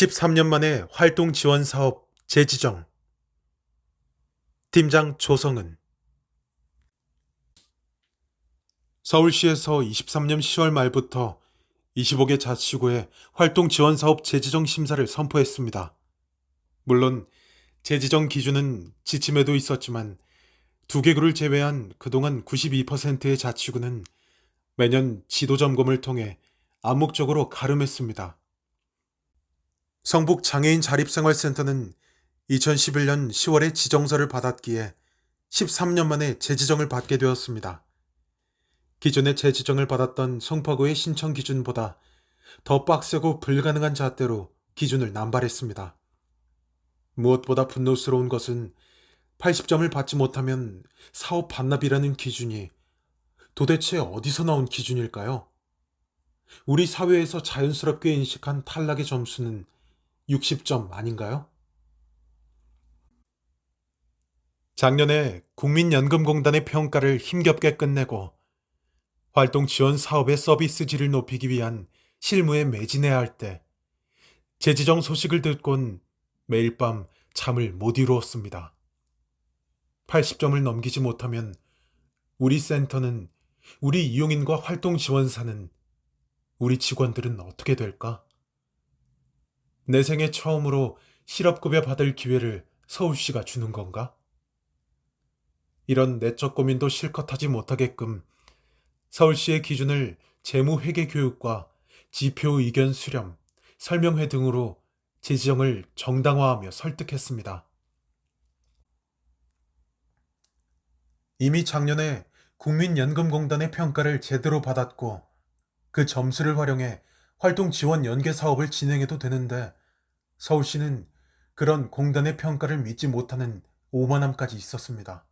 13년 만에 활동 지원 사업 재지정. 팀장 조성은. 서울시에서 23년 10월 말부터 25개 자치구에 활동 지원 사업 재지정 심사를 선포했습니다. 물론 재지정 기준은 지침에도 있었지만 두 개구를 제외한 그동안 92%의 자치구는 매년 지도 점검을 통해 암묵적으로 가름했습니다. 성북 장애인 자립생활센터는 2011년 10월에 지정서를 받았기에 13년 만에 재지정을 받게 되었습니다. 기존에 재지정을 받았던 송파구의 신청 기준보다 더 빡세고 불가능한 잣대로 기준을 남발했습니다. 무엇보다 분노스러운 것은 80점을 받지 못하면 사업 반납이라는 기준이 도대체 어디서 나온 기준일까요? 우리 사회에서 자연스럽게 인식한 탈락의 점수는 60점 아닌가요? 작년에 국민연금공단의 평가를 힘겹게 끝내고 활동 지원 사업의 서비스질을 높이기 위한 실무에 매진해야 할 때 재지정 소식을 듣곤 매일 밤 잠을 못 이루었습니다. 80점을 넘기지 못하면 우리 센터는, 우리 이용인과 활동 지원사는, 우리 직원들은 어떻게 될까? 내 생애 처음으로 실업급여 받을 기회를 서울시가 주는 건가? 이런 내적 고민도 실컷 하지 못하게끔 서울시의 기준을 재무회계 교육과 지표 의견 수렴, 설명회 등으로 재지정을 정당화하며 설득했습니다. 이미 작년에 국민연금공단의 평가를 제대로 받았고 그 점수를 활용해 활동 지원 연계 사업을 진행해도 되는데 서울시는 그런 공단의 평가를 믿지 못하는 오만함까지 있었습니다.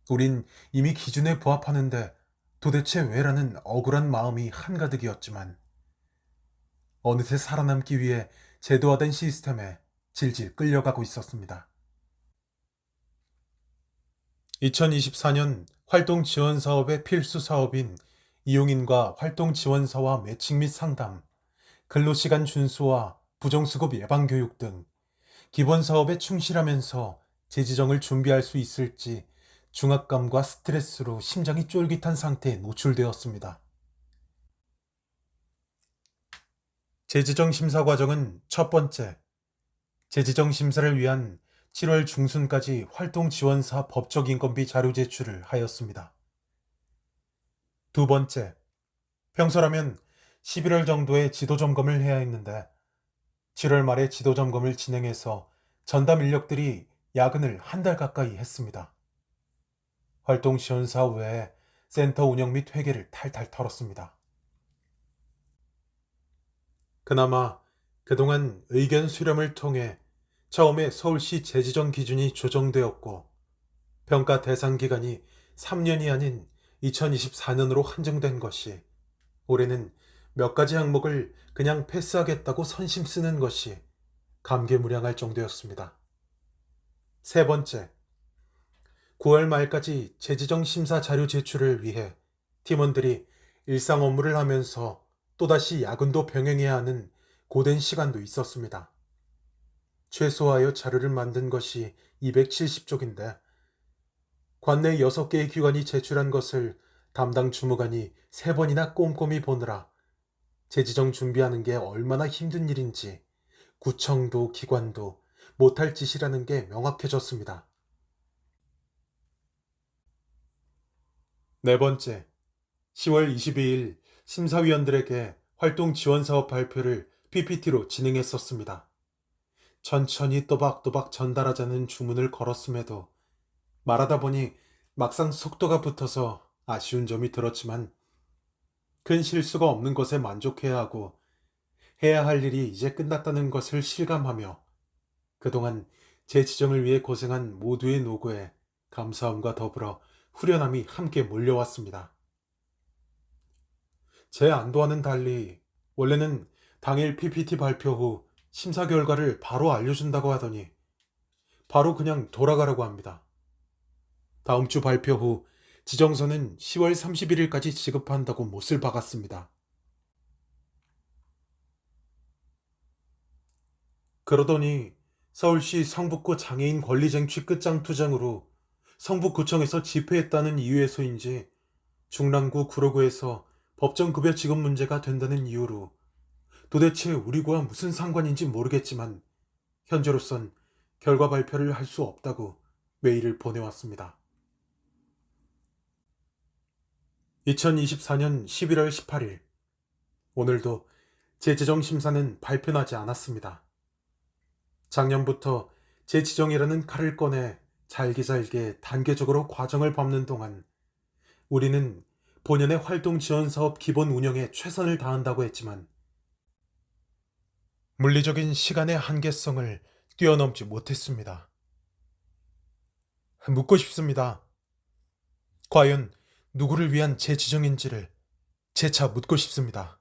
우린 이미 기준에 부합하는데 도대체 왜라는 억울한 마음이 한가득이었지만 어느새 살아남기 위해 제도화된 시스템에 질질 끌려가고 있었습니다. 2024년 활동 지원 사업의 필수 사업인 이용인과 활동 지원사와 매칭 및 상담, 근로시간 준수와 부정수급 예방 교육 등 기본 사업에 충실하면서 재지정을 준비할 수 있을지 중압감과 스트레스로 심장이 쫄깃한 상태에 노출되었습니다. 재지정 심사 과정은 첫 번째, 재지정 심사를 위한 7월 중순까지 활동 지원사 법적 인건비 자료 제출을 하였습니다. 두 번째, 평소라면 11월 정도에 지도 점검을 해야 했는데 7월 말에 지도 점검을 진행해서 전담 인력들이 야근을 한 달 가까이 했습니다. 활동 지원사 외에 센터 운영 및 회계를 탈탈 털었습니다. 그나마 그동안 의견 수렴을 통해 처음에 서울시 재지정 기준이 조정되었고 평가 대상 기간이 3년이 아닌 2024년으로 한정된 것이, 올해는 몇 가지 항목을 그냥 패스하겠다고 선심 쓰는 것이 감개무량할 정도였습니다. 세 번째, 9월 말까지 재지정 심사 자료 제출을 위해 팀원들이 일상 업무를 하면서 또다시 야근도 병행해야 하는 고된 시간도 있었습니다. 최소화하여 자료를 만든 것이 270쪽인데 관내 6개의 기관이 제출한 것을 담당 주무관이 3번이나 꼼꼼히 보느라 재지정 준비하는 게 얼마나 힘든 일인지 구청도 기관도 못할 짓이라는 게 명확해졌습니다. 네 번째, 10월 22일 심사위원들에게 활동 지원 사업 발표를 PPT로 진행했었습니다. 천천히 또박또박 전달하자는 주문을 걸었음에도 말하다 보니 막상 속도가 붙어서 아쉬운 점이 들었지만 큰 실수가 없는 것에 만족해야 하고 해야 할 일이 이제 끝났다는 것을 실감하며 그동안 제 지정을 위해 고생한 모두의 노고에 감사함과 더불어 후련함이 함께 몰려왔습니다. 제 안도와는 달리 원래는 당일 PPT 발표 후 심사 결과를 바로 알려준다고 하더니 바로 그냥 돌아가라고 합니다. 다음 주 발표 후 지정서는 10월 31일까지 지급한다고 못을 박았습니다. 그러더니 서울시 성북구 장애인 권리쟁취 끝장 투쟁으로 성북구청에서 집회했다는 이유에서인지 중랑구 구로구에서 법정급여 지급 문제가 된다는 이유로 도대체 우리과 무슨 상관인지 모르겠지만 현재로선 결과 발표를 할 수 없다고 메일을 보내왔습니다. 2024년 11월 18일 오늘도 재지정심사는 발표나지 않았습니다. 작년부터 재지정이라는 칼을 꺼내 잘게 단계적으로 과정을 밟는 동안 우리는 본연의 활동 지원 사업 기본 운영에 최선을 다한다고 했지만 물리적인 시간의 한계성을 뛰어넘지 못했습니다. 묻고 싶습니다. 과연 누구를 위한 재지정인지를 재차 묻고 싶습니다.